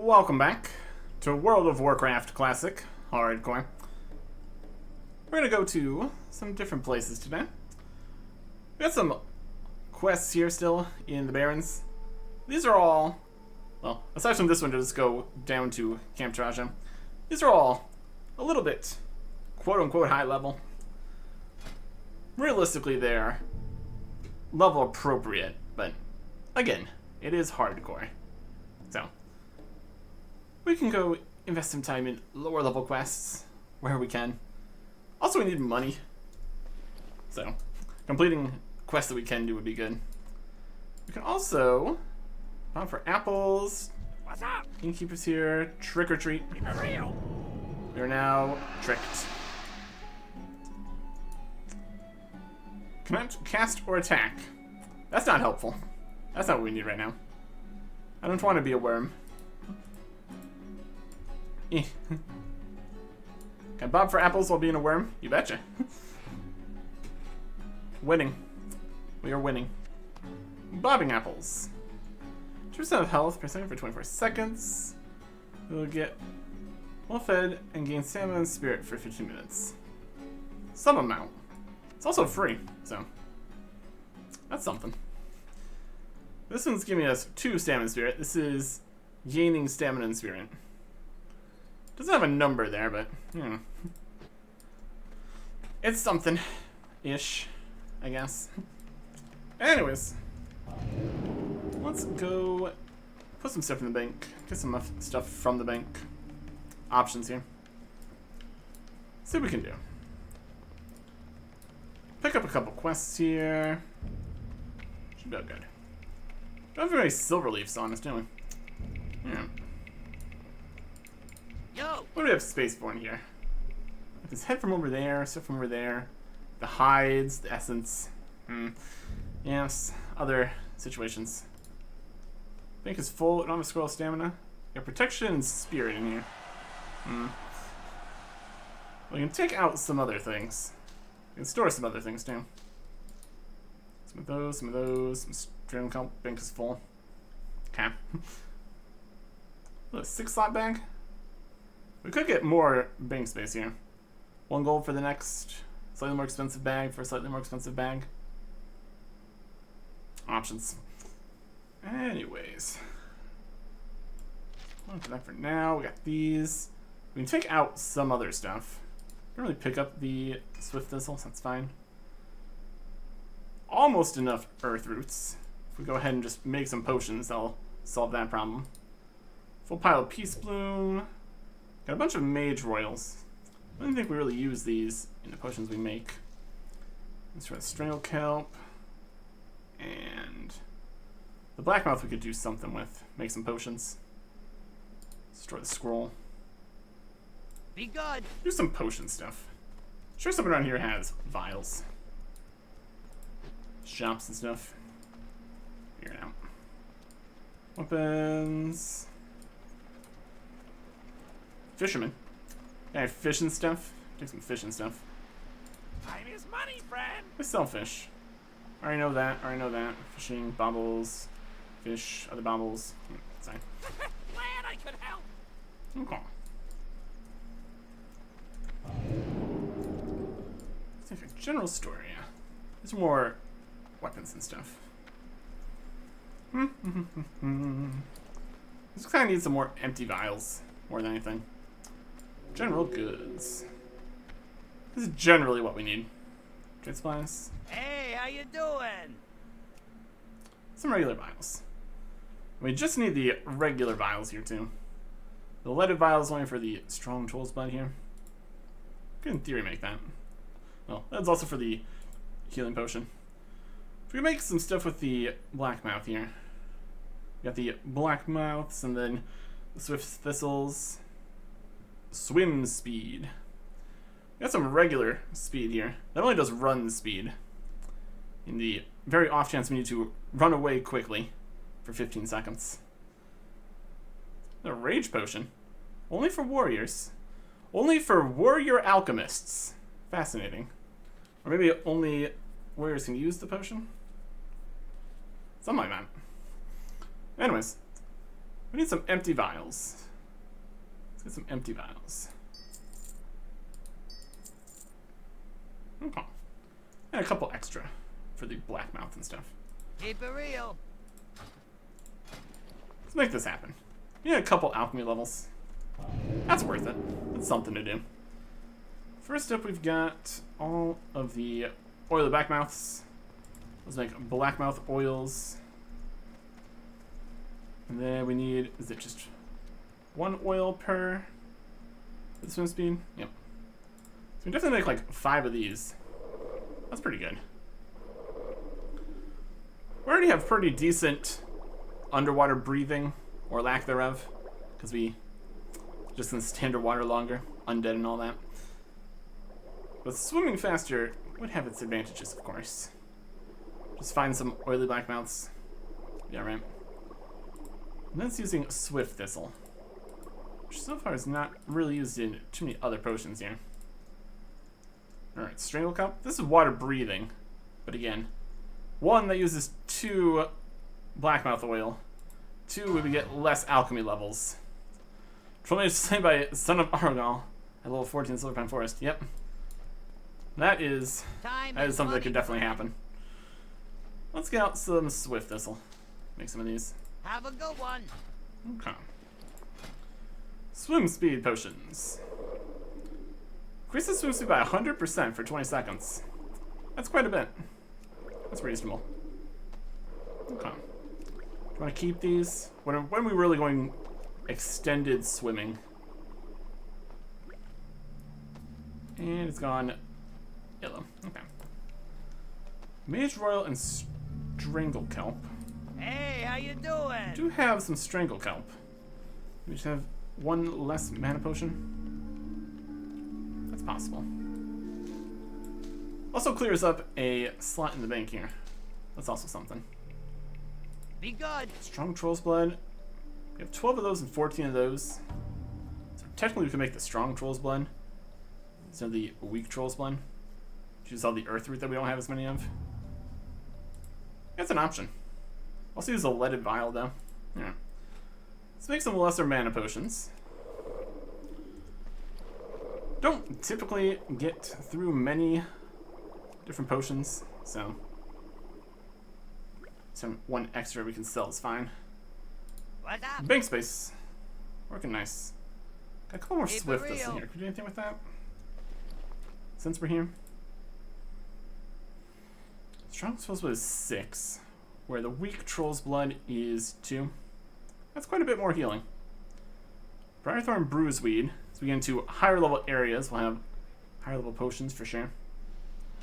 Welcome back to World of Warcraft Classic Hardcore. We're gonna go to some different places today. We got some quests here still in the Barrens. These are all, well, aside from this one to just go down to Camp Traja, these are all a little bit quote-unquote high level. Realistically, they're level appropriate, but again, it is hardcore. So, we can go invest some time in lower level quests where we can. Also, we need money. So, completing quests that we can do would be good. We can also hunt for apples. What's up? Innkeeper's here. Trick or treat. Keep it real. We are now tricked. Cannot cast or attack. That's not helpful. That's not what we need right now. I don't want to be a worm. Can I bob for apples while being a worm? You betcha. Winning. We are winning. Bobbing apples. 2% of health per second for 24 seconds. We'll get well fed and gain stamina and spirit for 15 minutes. Some amount. It's also free, so that's something. This one's giving us 2 stamina and spirit. This is gaining stamina and spirit. Doesn't have a number there, but it's something-ish, I guess. Anyways, let's go put some stuff in the bank. Get some stuff from the bank. Options here. See what we can do. Pick up a couple quests here. Should be good. Don't have very silver leaves on us, do we? Yeah. Yo. What do we have space for in here? This head from over there, stuff from over there. The hides, the essence. Yes, other situations. Bank is full. I don't have scroll stamina. Got protection and spirit in here. We can take out some other things. We can store some other things too. Some of those, some of those. Some stream count. Bank is full. Okay. Look, 6-slot bag. We could get more bank space here. 1 gold for the next slightly more expensive bag for a slightly more expensive bag. Options. Anyways. I'll do that for now. We got these. We can take out some other stuff. Don't really pick up the Swift Thistle, so that's fine. Almost enough Earth Roots. If we go ahead and just make some potions, that'll solve that problem. Full pile of Peace Bloom. Got a bunch of Mage Royals. I don't think we really use these in the potions we make. Let's try the Strangle Kelp. And the Blackmouth we could do something with. Make some potions. Destroy the scroll. Be good. Do some potion stuff. Sure, someone around here has vials. Shops and stuff. Figure it out. Weapons. Fisherman. Yeah, fish and stuff. Take some fish and stuff. Time is money, friend. I sell fish. Already know that. Already know that. Fishing, baubles, fish, other baubles. Sorry. Glad I could help. Okay. Let's take a general store, yeah. There's more weapons and stuff. This kind of needs some more empty vials, more than anything. General goods. This is generally what we need. Trade supplies. Hey, how you doing? Some regular vials. We just need the regular vials here too. The leaded vial is only for the strong tools blood here. Could in theory make that. Well, that's also for the healing potion. If we make some stuff with the Blackmouth here. We got the Blackmouths and then the Swift Thistles. Swim speed. We got some regular speed here. That only does run speed. In the very off chance we need to run away quickly for 15 seconds. A rage potion. Only for warriors. Only for warrior alchemists. Fascinating. Or maybe only warriors can use the potion? Something like that. Anyways. We need some empty vials. Let's get some empty vials. Okay. And a couple extra for the blackmouth and stuff. Keep it real. Let's make this happen. Yeah, a couple alchemy levels. That's worth it. That's something to do. First up, we've got all of the oily blackmouths. Let's make blackmouth oils. And then we need, is it just one oil per the swim speed? Yep. So we definitely make like 5 of these. That's pretty good. We already have pretty decent underwater breathing, or lack thereof, because we just can stand underwater longer, undead and all that. But swimming faster would have its advantages, of course. Just find some oily blackmouths. Yeah, right. And that's using Swift Thistle, which so far is not really used in too many other potions here. Alright, Strangle Cup. This is water breathing, but again, 1 that uses 2 blackmouth oil. 2, we would get less alchemy levels. Trollmage slain by Son of Argal at level 14 Silverpine Forest. Yep. That is something that could definitely happen. Let's get out some Swift Thistle. Make some of these. Have a good one. Okay. Swim speed potions. Increase the swim speed by 100% for 20 seconds. That's quite a bit. That's reasonable. Okay. Do you want to keep these? When are we really going extended swimming? And it's gone yellow. Okay. Mage Royal and Strangle Kelp. Hey, how you doing? I do have some Strangle Kelp. We just have 1 less mana potion. That's possible. Also clears up a slot in the bank here. That's also something. Be good. Strong Troll's Blood. We have 12 of those and 14 of those. So technically we can make the Strong Troll's Blood instead of the Weak Troll's Blood. Choose all the Earth Root that we don't have as many of. That's an option. Also use a leaded vial though. Yeah. Let's make some lesser mana potions. Don't typically get through many different potions, so some 1 extra we can sell is fine. What's up? Bank space. Working nice. Got a couple more Keep it Swift this in real. here. Could you do anything with that? Since we're here. Strong Troll's Blood is 6, where the Weak Troll's Blood is 2. That's quite a bit more healing. Briarthorn Bruiseweed. So we get into higher level areas. We'll have higher level potions for sure.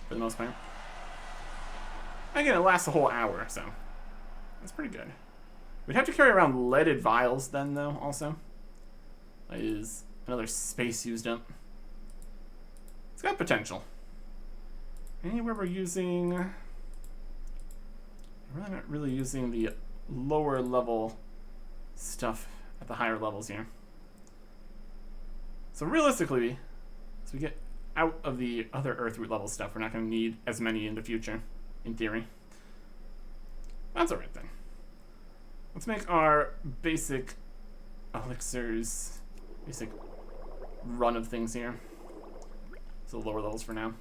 For the most part. Again, it lasts a whole hour, so that's pretty good. We'd have to carry around leaded vials then, though, also. That is another space used up. It's got potential. Anywhere we're using... We're really not really using the lower level stuff at the higher levels here. So realistically, as we get out of the other Earthroot level stuff, we're not going to need as many in the future, in theory. That's alright then. Let's make our basic elixirs, basic run of things here. So lower levels for now.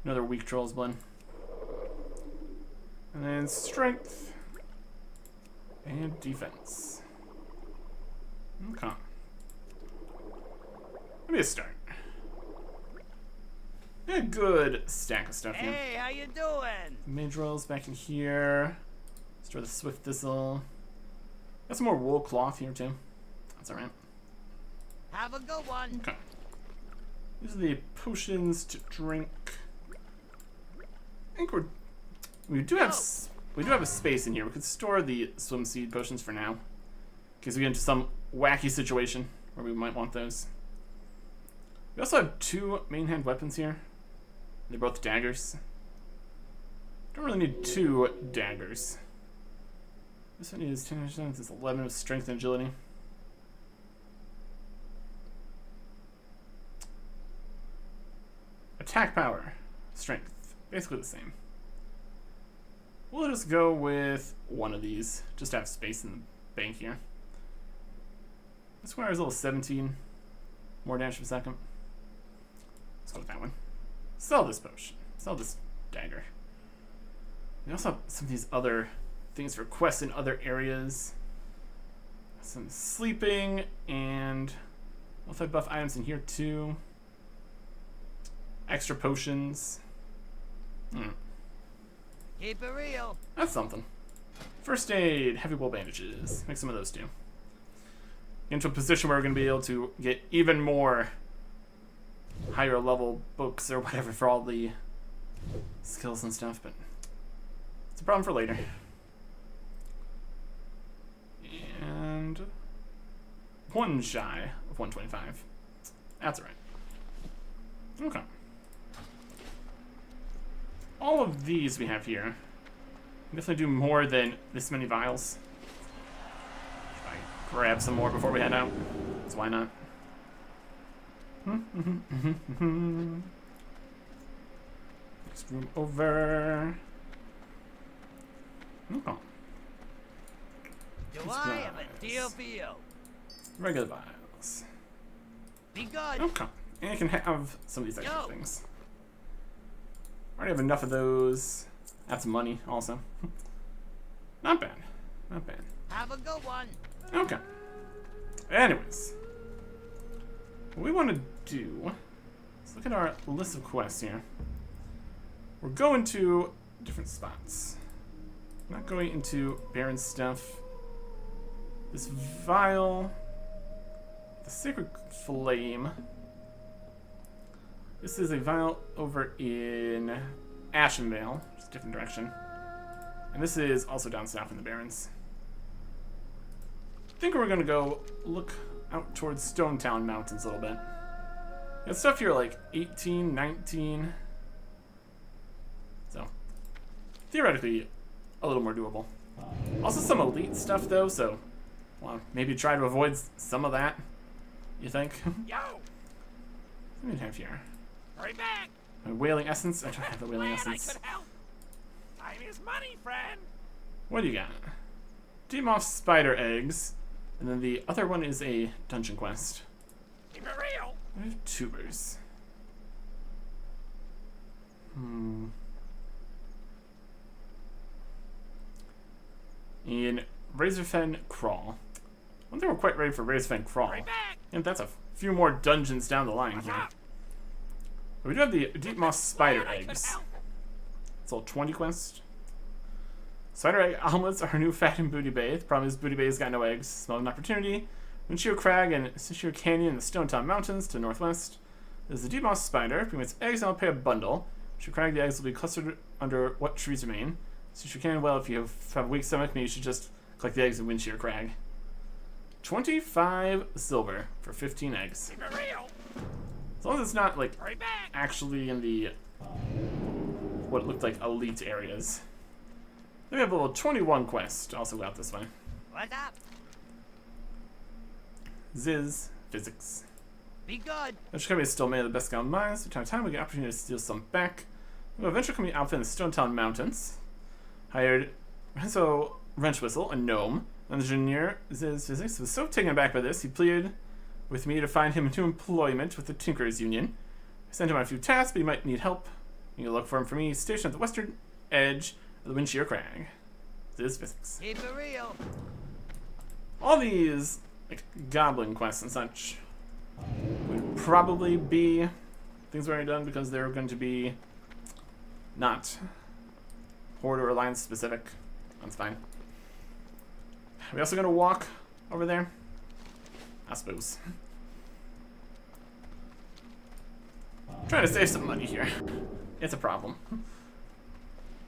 Another Weak Troll's Blood. And then strength. And defense. Okay. Maybe a start. A good stack of stuff here. Hey, how you doing? Mage rolls back in here. Store the Swift Thistle. Got some more wool cloth here too. That's alright. Have a good one. Okay. These are the potions to drink. I think we do have a space in here. We could store the swim seed potions for now, in case we get into some wacky situation where we might want those. We also have 2 main hand weapons here. They're both daggers. Don't really need 2 daggers. This one is 10, this is 11 of strength and agility. Attack power, strength, basically the same. We'll just go with 1 of these, just to have space in bank here. This requires a little 17 more damage per second. Let's go with that one. Sell this potion. Sell this dagger. We also have some of these other things for quests in other areas. Some sleeping and multi-buff items in here too. Extra potions. Keep it real. That's something. First aid, heavy wool bandages. Make some of those too. Into a position where we're going to be able to get even more higher level books or whatever for all the skills and stuff, but it's a problem for later. And 1 shy of 125. That's alright. Okay. All of these we have here definitely do more than this many vials. Try to grab some more before we head out. So why not? Next room over. Okay. Do I have a deal for you? Regular vials. Be good. Okay. And you can have some of these extra Yo. things. Already have enough of those. That's money also. Not bad. Not bad. Have a good one. Okay. Anyways. What we want to do, let's look at our list of quests here. We're going to different spots. Not going into Baron stuff. This vial, the Sacred Flame. This is a vial over in Ashenvale, just a different direction. And this is also down south in the Barrens. I think we're gonna go look out towards Stonetalon Mountains a little bit. Got stuff here like 18, 19. So, theoretically, a little more doable. Also some elite stuff though, so well, maybe try to avoid some of that, you think? Yo! What do we have here? Hurry back! A Wailing Essence? I don't have the Wailing Glad I Essence. could help. Time is money, friend. What do you got? Deep Moth Spider Eggs. And then the other one is a dungeon quest. Keep it real. I have tubers. In Razorfen Crawl. I don't think we're quite ready for Razorfen Crawl. Hurry back! And that's a few more dungeons down the line What's here. up? But we do have the Deep Moss Spider Glad I could Eggs. help. It's all 20 quests. Spider egg omelets are new fat in Booty Bay. The problem is Booty Bay's got no eggs. Smell of an opportunity. Winchio Crag and Sishir Canyon in the Stonetalon Mountains to the northwest. There's the Deep Moss Spider. Bring its eggs and I'll pay a bundle. Winchio Crag, the eggs will be clustered under what trees remain. Sishir Canyon, well, if you have a weak stomach, maybe you should just collect the eggs in Winchio Crag. 25 silver for 15 eggs. Keep it real. As long as it's not, like, Hurry back! actually in the what looked like elite areas. Then we have a little 21 quest also go out this way. What's up? Ziz Physics. Be good. Venture Company is still made of the best scouted mines. From time to time, we get opportunity to steal some back. We have a Venture Company outfit in the Stonetalon Mountains. Hired Renzo Wrenchwhistle, a gnome. Engineer Ziz Physics was so taken aback by this, he pleaded with me to find him into employment with the Tinkerers Union. I sent him on a few tasks, but he might need help. You can look for him for me, stationed at the western edge of the Windshear Crag. Ziz Physics. Keep it real. All these like goblin quests and such would probably be things we already done because they're going to be not Horde or Alliance specific. That's fine. Are we also going to walk over there? I suppose. Trying to save some money here. It's a problem.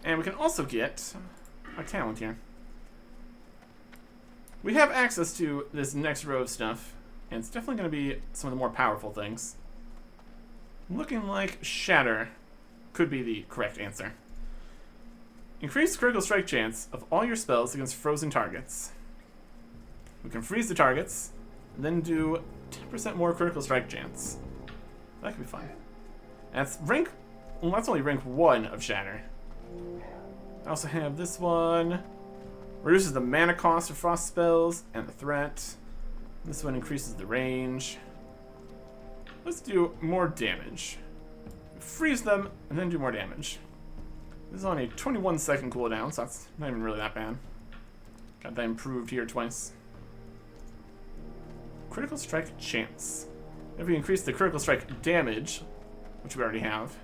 And we can also get a talent here. We have access to this next row of stuff, and it's definitely going to be some of the more powerful things. Looking like Shatter could be the correct answer. Increase critical strike chance of all your spells against frozen targets. We can freeze the targets, and then do 10% more critical strike chance. That could be fun. And that's rank, well, that's only rank 1 of Shatter. I also have this one. Reduces the mana cost of frost spells and the threat. This one increases the range. Let's do more damage. Freeze them and then do more damage. This is only a 21-second cooldown, so that's not even really that bad. Got that improved here twice. Critical strike chance. If we increase the critical strike damage, which we already have,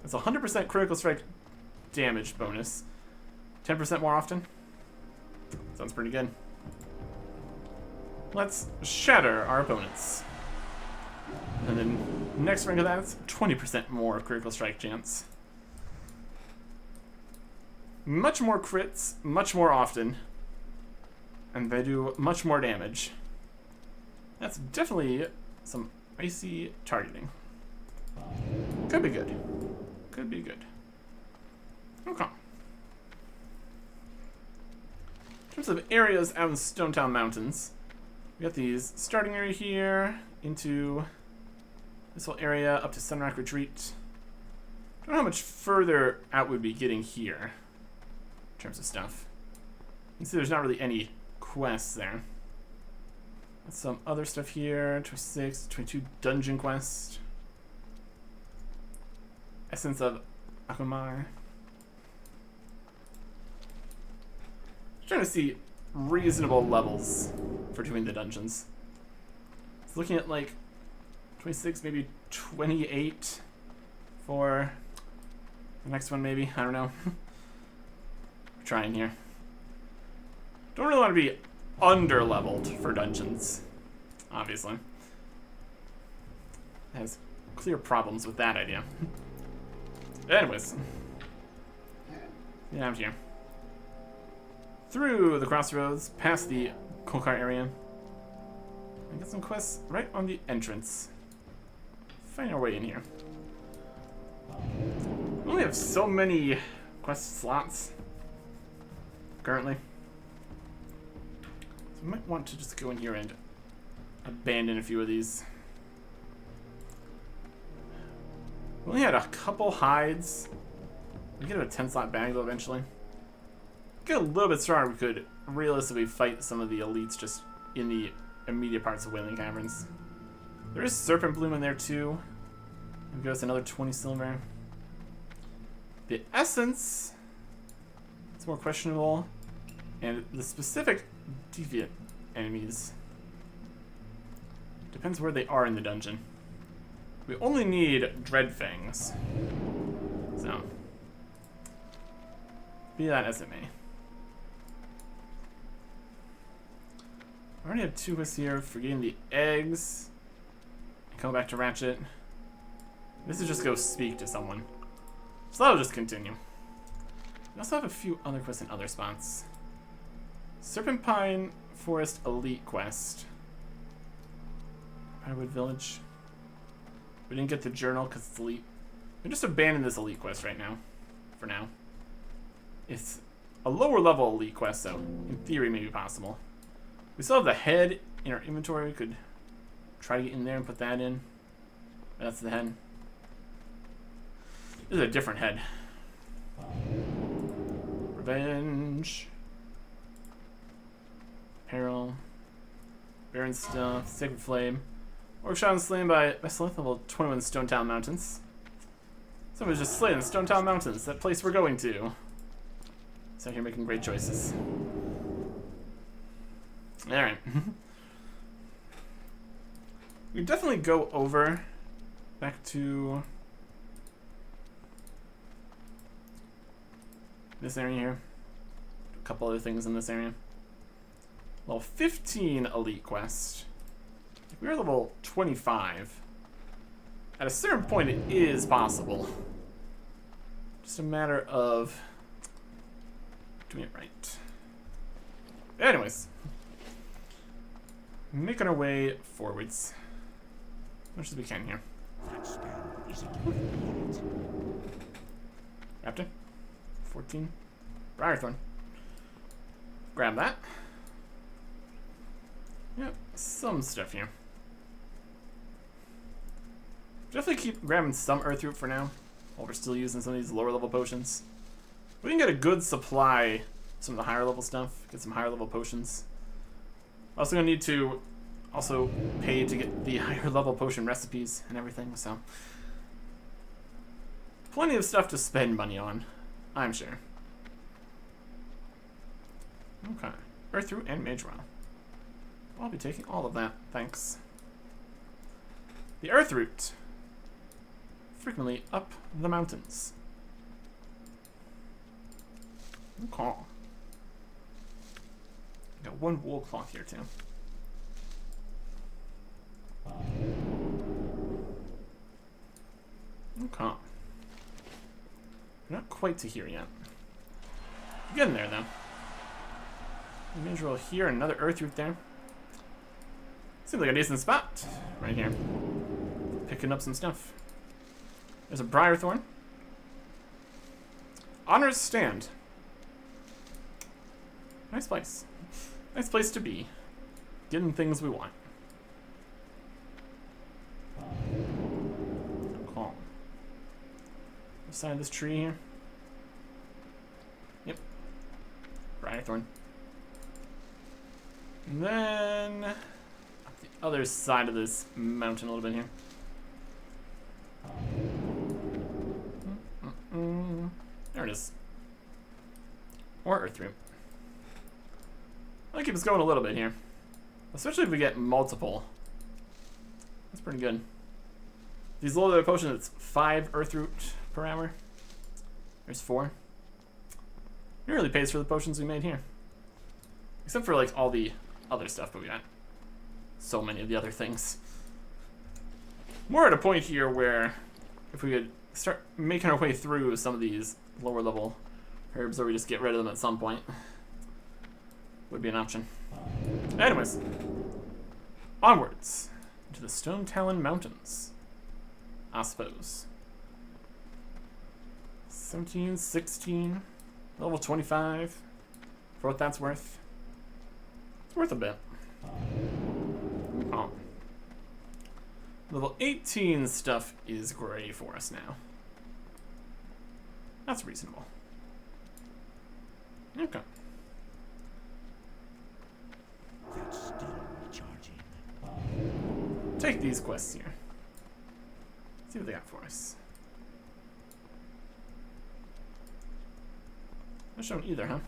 it's 100% critical strike damage bonus. 10% more often. Sounds pretty good. Let's shatter our opponents. And then next rank of that, it's 20% more critical strike chance. Much more crits, much more often. And they do much more damage. That's definitely some icy targeting. Could be good. Could be good. Okay. In terms of areas out in Stonetalon Mountains, we got these starting area here into this whole area up to Sunrock Retreat. Don't know how much further out we'd be getting here in terms of stuff. You can see there's not really any quests there. That's some other stuff here. 26, 22 dungeon quest. Essence of Akumar. Trying to see reasonable levels for doing the dungeons. It's looking at like 26, maybe 28 for the next one, maybe. I don't know. Trying here. Don't really want to be under-leveled for dungeons, obviously. It has clear problems with that idea. Anyways. Yeah, I'm here. Through the crossroads, past the coal car area. And get some quests right on the entrance. Find our way in here. We only have so many quest slots currently. So we might want to just go in here and abandon a few of these. We only had a couple hides. We get a 10-slot bag though eventually. Get a little bit stronger, we could realistically fight some of the elites just in the immediate parts of Wailing Caverns. There is Serpent Bloom in there too. It'll give us another 20 silver. The essence, it's more questionable. And the specific deviant enemies depends where they are in the dungeon. We only need Dreadfangs. So, be that as it may. I already have 2 quests here for getting the eggs. Come back to Ratchet. This is just go speak to someone. So that'll just continue. We also have a few other quests in other spots. Serpent Pine Forest Elite Quest. Pinewood Village. We didn't get the journal because it's elite. We just abandon this elite quest right now. For now. It's a lower level elite quest, so in theory may be possible. We still have the head in our inventory. We could try to get in there and put that in. That's the head. This is a different head. Revenge. Peril. Baron Stuff. Sacred Flame. Orc and slain by Select level 21 Stonetalon Mountains. Someone was just slain in Stonetalon Mountains, that place we're going to. So here making great choices. Alright. We definitely go over back to this area here. A couple other things in this area. Level 15 elite quest. If we were level 25, at a certain point it is possible. Just a matter of doing it right. Anyways. Making our way forwards. As much as we can here. Raptor. 14. Briarthorn. Grab that. Yep, some stuff here. Definitely keep grabbing some Earthroot for now, while we're still using some of these lower level potions. We can get a good supply some of the higher level stuff, get some higher level potions. Also gonna need to also pay to get the higher level potion recipes and everything, so plenty of stuff to spend money on, I'm sure. Okay, Earthroot and Mage Well. I'll be taking all of that, thanks. The Earthroot, frequently up the mountains. Okay. Got one wool cloth here too. Okay. We're not quite to here yet. We're getting there though. Mage Well here, another Earthroot there. Seems like a decent spot right here. Picking up some stuff. There's a Briarthorn. Honor's Stand. Nice place. Nice place to be. Getting things we want. Calm. Side of this tree here. Yep. Briarthorn. And then up the other side of this mountain a little bit here. There it is. Or Earthroot. I'll keep us going a little bit here. Especially if we get multiple. That's pretty good. These low level potions, it's 5 Earthroot per hour. There's 4. It really pays for the potions we made here. Except for like all the other stuff, but we got so many of the other things. We're at a point here where if we could start making our way through some of these lower level herbs, or we just get rid of them at some point, would be an option. Anyways, onwards to the Stonetalon Mountains, I suppose. 17, 16, level 25, for what that's worth. It's worth a bit. Oh. Level 18 stuff is gray for us now. That's reasonable. Okay. That's still recharging. Take these quests here. See what they got for us. Not shown either, huh?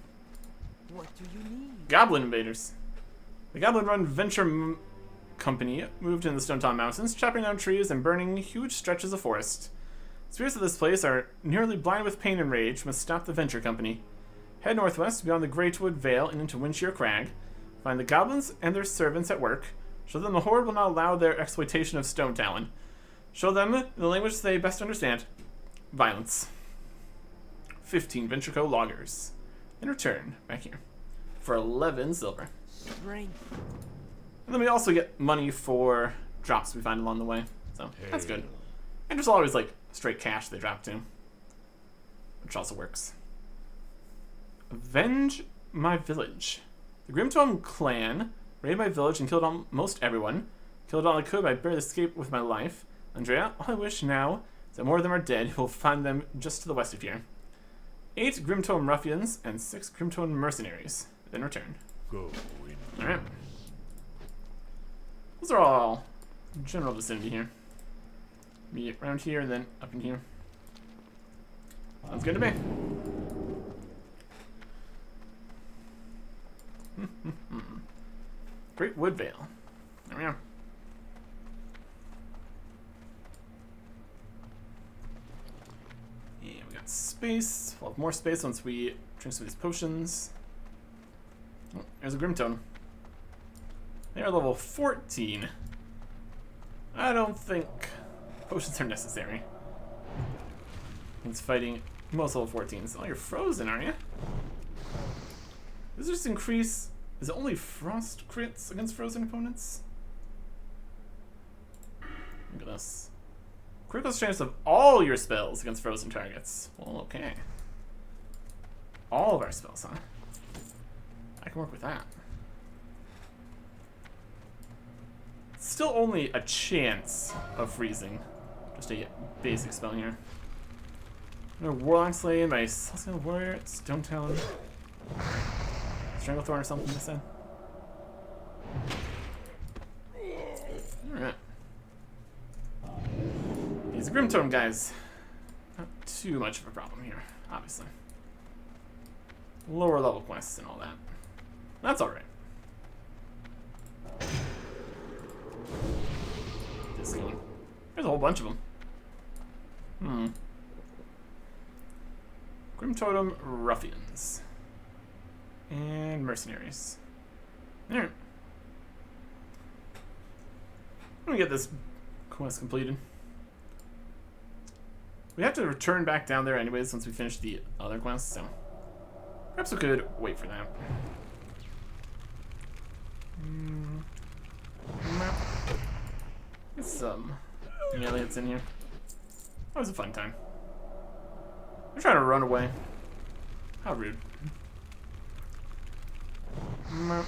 What do you need? Goblin invaders. The goblin-run venture company moved into the Stonetalon Mountains, chopping down trees and burning huge stretches of forest. Spirits of this place are nearly blind with pain and rage, must stop the venture company. Head northwest beyond the Greatwood Vale and into Windshear Crag. Find the goblins and their servants at work. Show them the Horde will not allow their exploitation of Stonetalon. Show them the language they best understand. Violence. 15 Venture Co. loggers. In return, back here, for 11 silver. Strength. And then we also get money for drops we find along the way. So, that's good. And there's always, like, straight cash they drop too. Which also works. Avenge my village. The Grimtone clan raided my village and killed almost everyone. Killed all I could, but I barely escaped with my life. Andrea, all I wish now is that more of them are dead. We'll find them just to the west of here. 8 Grimtone ruffians and 6 Grimtone mercenaries. Then return. Go. Alright. Those are all general vicinity here. Be around here and then up in here. Sounds good to me. Great Wood Vale. There we are. Yeah, we got space. We'll have more space once we drink some of these potions. Oh, there's a Grimtone. They are level 14. I don't think potions are necessary. It's fighting most level 14s. Oh, you're frozen, aren't you? Does this increase? Is it only frost crits against frozen opponents? Look at this. Critical chance of all your spells against frozen targets. Well, okay. All of our spells, huh? I can work with that. Still only a chance of freezing. Just a basic spell here. Another Warlock Slain by Celestial Warrior at Stonetalon Stranglethorn or something they said. Alright. These Grim Totem guys, not too much of a problem here, obviously. Lower level quests and all that. That's alright. This one. There's a whole bunch of them. Grim Totem Ruffians. And Mercenaries. Alright. Let me get this quest completed. We have to return back down there anyways once we finish the other quests, so perhaps we could wait for that. Get some aliens in here. That was a fun time. They're trying to run away. How rude. Wow.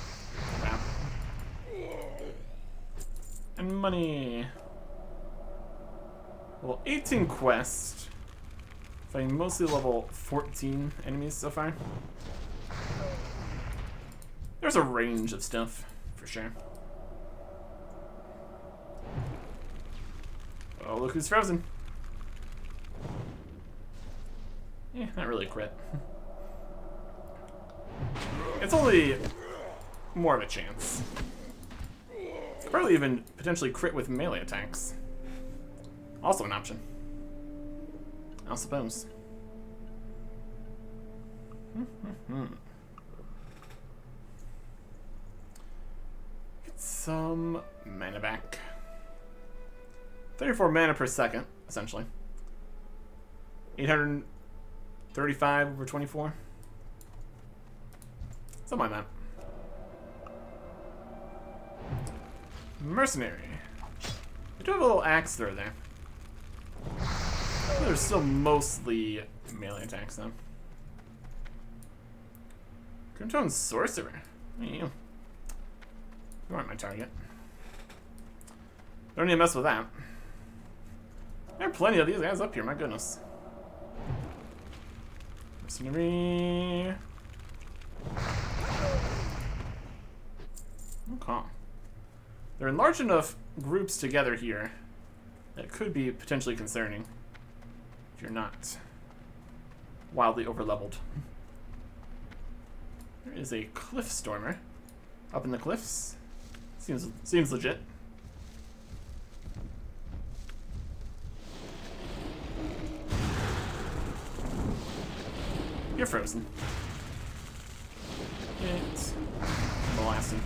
And money. Well, 18 quests. Fighting mostly level 14 enemies so far. There's a range of stuff, for sure. Oh, look who's frozen. Yeah, not really a crit. It's only more of a chance. Probably even potentially crit with melee attacks. Also an option, I suppose. Get some mana back. 34 mana per second, essentially. 835 over 24. Something like that. Mercenary. I do have a little axe throw there. There's still mostly melee attacks though. Grimtone Sorcerer. What are you? You aren't my target. Don't need to mess with that. There are plenty of these guys up here, my goodness. Mercenary. Okay. They're in large enough groups together here that could be potentially concerning if you're not wildly overleveled. There is a Cliff Stormer up in the cliffs. Seems legit. You're frozen. It's blasting.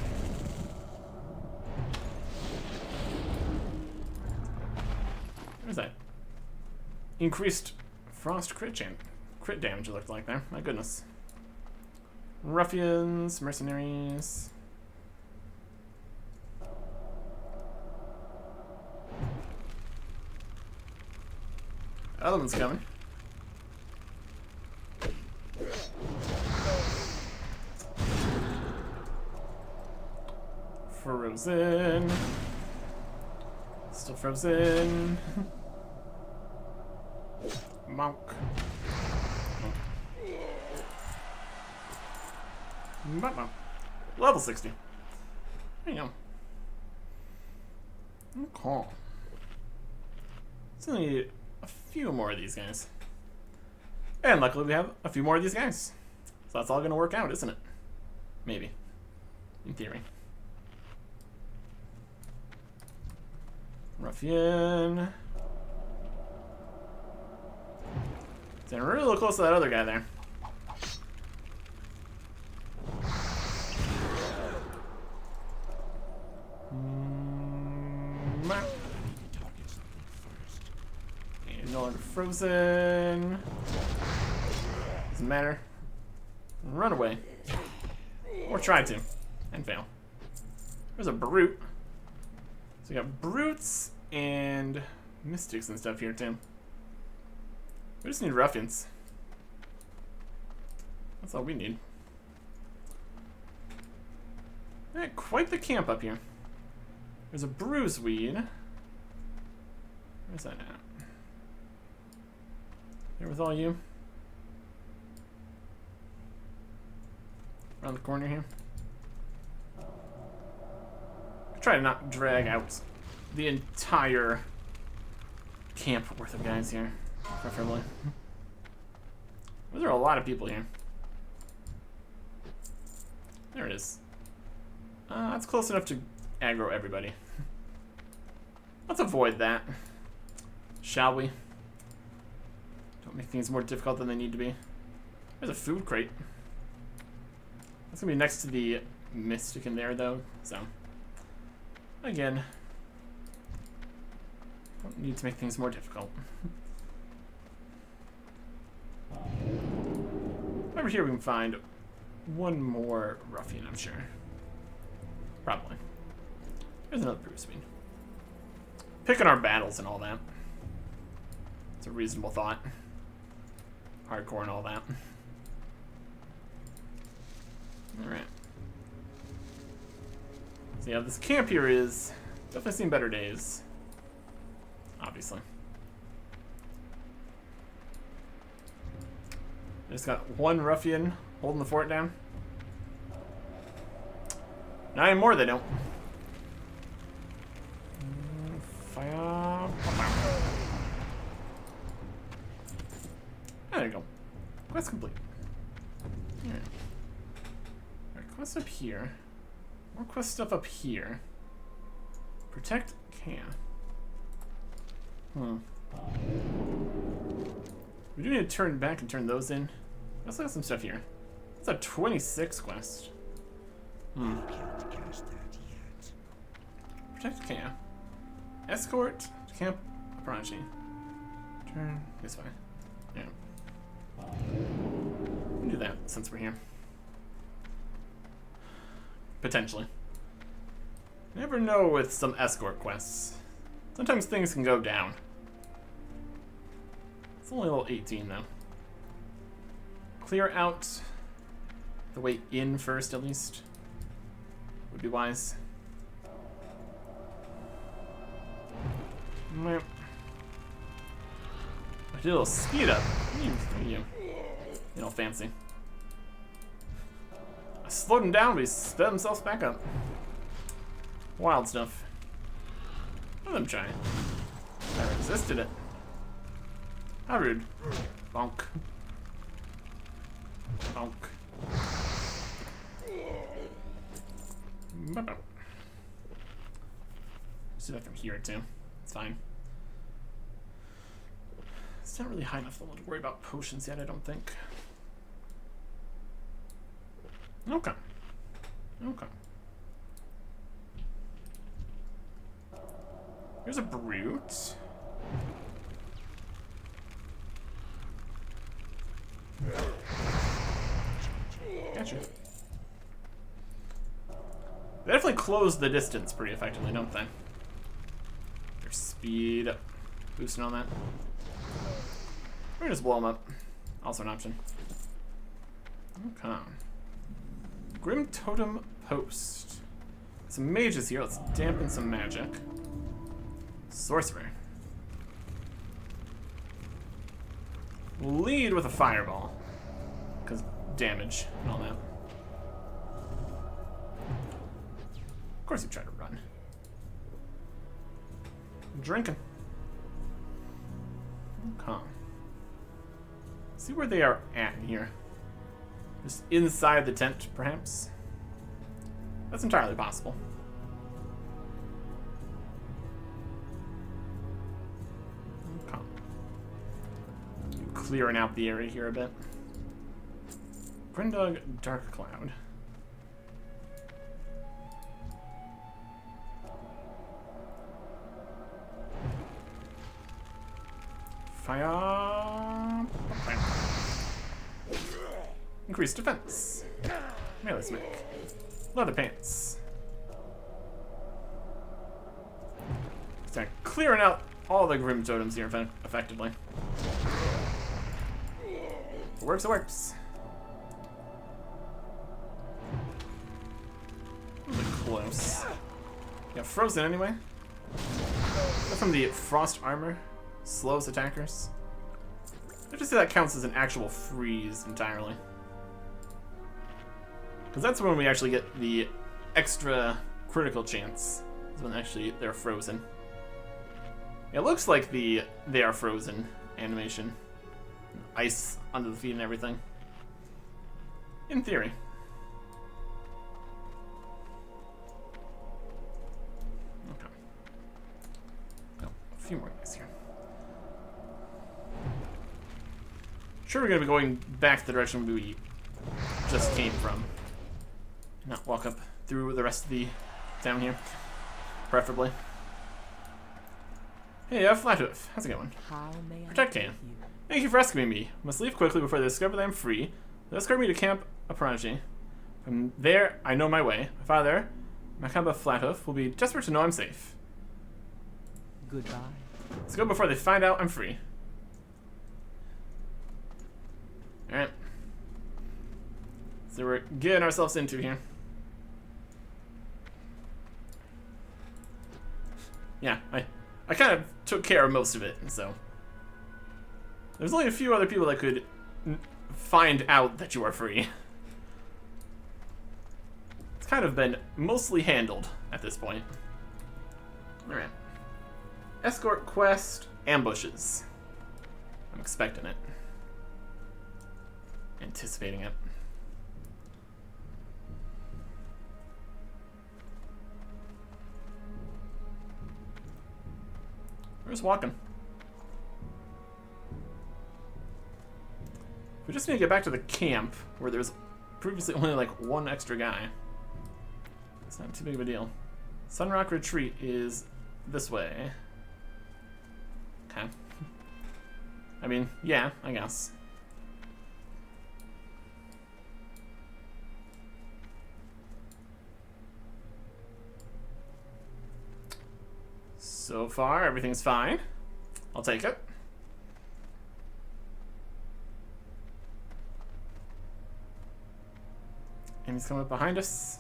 What is that? Increased frost crit damage, it looked like there. My goodness. Ruffians, mercenaries. Other one's coming. Frozen. Still frozen. Monk. Level 60. There you go. Okay. Still need a few more of these guys. And luckily we have a few more of these guys. So that's all gonna work out, isn't it? Maybe. In theory. Ruffian. Getting really close to that other guy there. He's no longer frozen. Doesn't matter. Run away. Or try to. And fail. There's a brute. So we got brutes and mystics and stuff here too. We just need ruffians. That's all we need. Yeah, quite the camp up here. There's a bruiseweed. Where's that at? Here with all you. around the corner here. Try to not drag out the entire camp worth of guys here, preferably. There are a lot of people here. There it is. That's close enough to aggro everybody. Let's avoid that, shall we? Don't make things more difficult than they need to be. There's a food crate. That's gonna be next to the mystic in there, though, so again, don't need to make things more difficult. Over here we can find one more ruffian, I'm sure. Probably. There's another Bruce Bean. Picking our battles and all that. It's a reasonable thought. Hardcore and all that. Alright. So yeah, this camp here is definitely seen better days. Obviously. Just got one ruffian holding the fort down. 9 more they don't. Fire. There you go. Quest complete. Alright. Alright, quest up here. More quest stuff up here. Protect Cam. We do need to turn back and turn those in. I also got some stuff here. It's a 26 quest. You can't cast that yet. Protect Cam. Escort to Camp Apranchi. Turn this way. Yeah. We'll do that since we're here. Potentially. Never know with some escort quests. Sometimes things can go down. It's only level 18 though. Clear out the way in first, at least. Would be wise. I did a little speed up. You know, fancy. I slowed him down, but he sped himself back up. Wild stuff. Let them try. I resisted it. How rude. Bonk. Bonk. See if I can hear it too. It's fine. It's not really high enough level to worry about potions yet, I don't think. Okay. Okay. Here's a brute. Gotcha. They definitely close the distance pretty effectively, don't they? Their speed up. Boosting on that. We're gonna just blow them up. Also an option. Okay. Grim Totem Post. Some mages here. Let's dampen some magic. Sorcerer. Lead with a fireball. Because damage and all that. Of course you try to run. Drinking. Okay. See where they are at here. Just inside the tent, perhaps? That's entirely possible. Okay. Clearing out the area here a bit. Grindog Dark Cloud. Fire. Increased defense. Melee smack. Leather pants. Start clearing out all the Grim Totems here effectively. If it works, it works. Really close. Yeah, frozen anyway. That's from the frost armor. Slows attackers. I just say that counts as an actual freeze entirely. Because that's when we actually get the extra critical chance. Is when actually they're frozen. It looks like they are frozen animation. Ice under the feet and everything. In theory. Okay. Oh, a few more guys here. Sure, we're gonna be going back the direction we just came from. Not walk up through the rest of the town here. Preferably. Hey, Flathoof. How's it going? How may I Protect help you. you? Thank you for rescuing me. Must leave quickly before they discover that I'm free. They'll escort me to Camp Apranji. From there, I know my way. My father, Makamba Flathoof, will be desperate to know I'm safe. Goodbye. Let's go before they find out I'm free. Alright. So we're getting ourselves into here. Yeah, I kind of took care of most of it, so. There's only a few other people that could find out that you are free. It's kind of been mostly handled at this point. Alright. Escort quest, ambushes. I'm expecting it. Anticipating it. We're just walking. We just need to get back to the camp where there's previously only like one extra guy. It's not too big of a deal. Sunrock Retreat is this way. Okay. I mean, yeah, I guess. So far, everything's fine. I'll take it. And he's coming up behind us.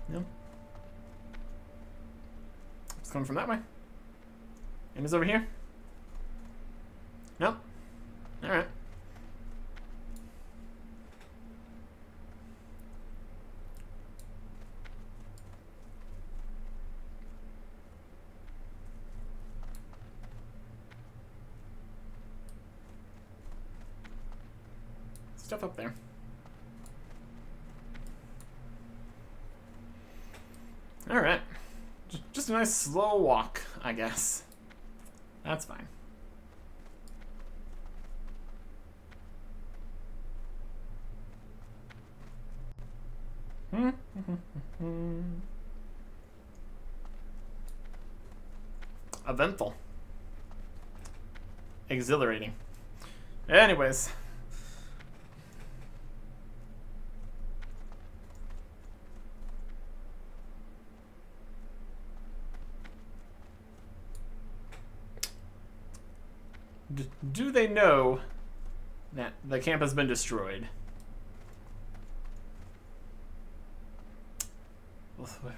No. He's coming from that way. And he's over here. No. Alright. Stuff up there. Alright. Just a nice slow walk, I guess. That's fine. Eventful. Exhilarating. Anyways. Do they know that the camp has been destroyed?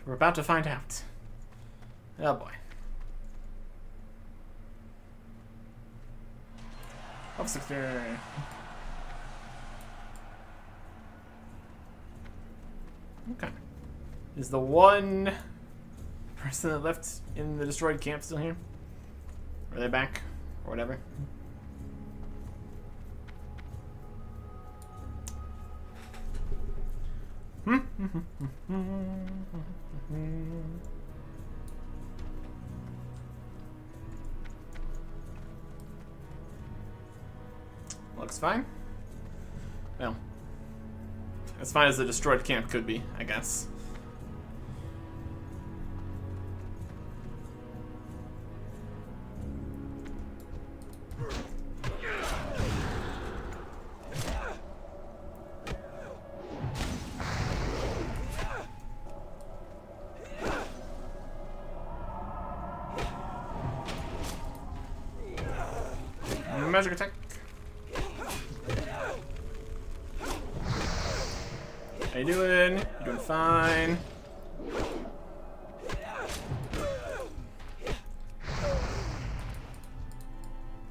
We're about to find out. Oh boy. Up 60. Okay. Is the one person that left in the destroyed camp still here? Are they back? Or whatever. Looks fine. Well, as fine as the destroyed camp could be, I guess. Magic attack. How you doing? You doing fine?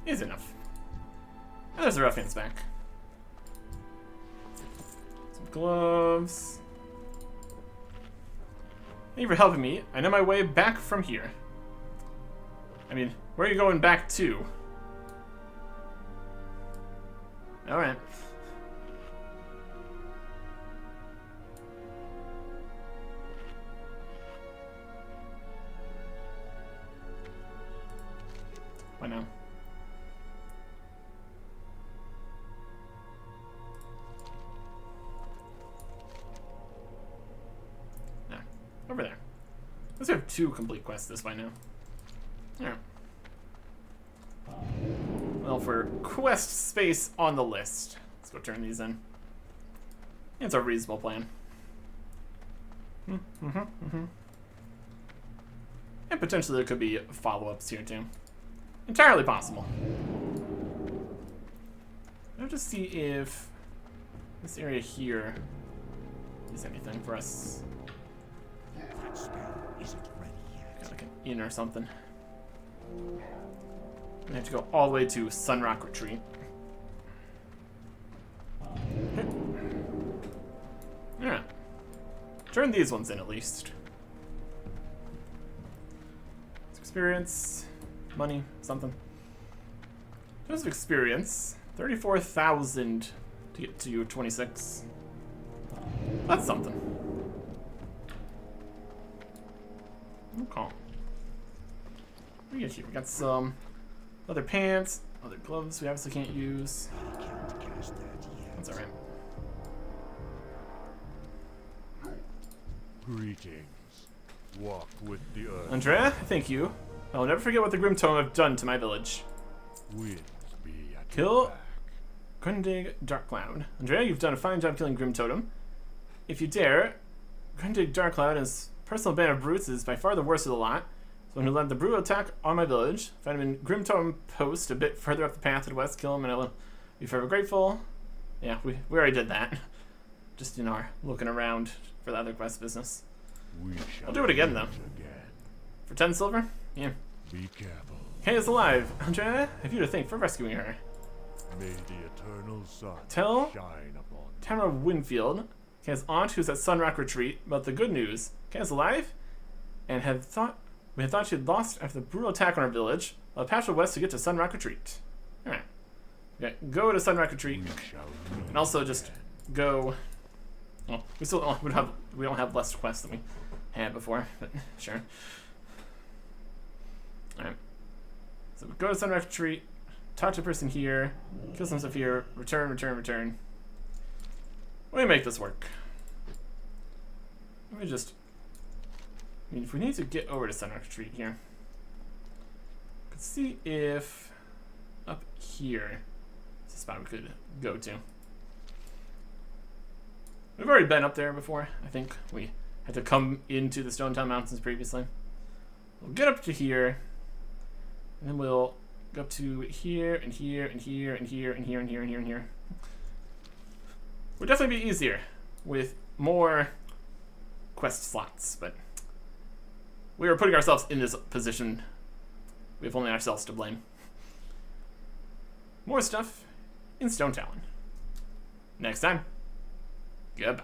Easy enough. And there's the ruffians back. Some gloves. Thank you for helping me. I know my way back from here. I mean, where are you going back to? Alright. What now? No. Over there. Let's have 2 complete quests this way now. Alright. Well, for quest space on the list, let's go turn these in. It's a reasonable plan. And potentially there could be follow-ups here too. Entirely possible. I'll just see if this area here is anything for us. That spell isn't ready yet. Got like an inn or something. We have to go all the way to Sunrock Retreat. Alright. Turn these ones in at least. Experience, money, something. Just of experience. 34,000 to get to 26. That's something. Okay. What do we get here? We got some leather pants, other gloves we obviously can't use. I can't cast that yet. That's alright. Greetings. Walk with the earth. Andrea, thank you. I'll never forget what the Grim Tome have done to my village. Winds be at Kill your back. Grundig Darkcloud. Andrea, you've done a fine job killing Grim Totem. If you dare, Grundig Darkcloud and his personal band of brutes is by far the worst of the lot. So when he led the brutal attack on my village, find him in Grim Totem Post a bit further up the path to the west, kill him, and I will be forever grateful. Yeah, we already did that. Just in our looking around for the other quest business. We shall I'll do it again, though. meet again. For 10 silver? Yeah. Be careful. Kay is alive. Andrea, I have you to thank for rescuing her. May the eternal sun Tell shine upon you. Tamara Winfield, Kay's aunt who's at Sunrock Retreat, about the good news. Kay is alive, and we had thought she had lost after the brutal attack on our village. I'll pass west to get to Sunrock Retreat. Alright. Okay, go to Sunrock Retreat, We shall meet and also just go. Well, we still we don't have less quests than we had before, but sure. Alright. So we go to Sunrock Retreat, talk to a person here, kill some stuff here, return. Let me make this work. Let me just. I mean, if we need to get over to Sunrock Retreat here, let's see if up here is a spot we could go to. We've already been up there before. I think we had to come into the Stonetalon Mountains previously. We'll get up to here, and then we'll go up to here and here and here and here and here and here and here and here. Would definitely be easier with more quest slots, but we are putting ourselves in this position. We have only ourselves to blame. More stuff in Stonetalon. Next time. Goodbye.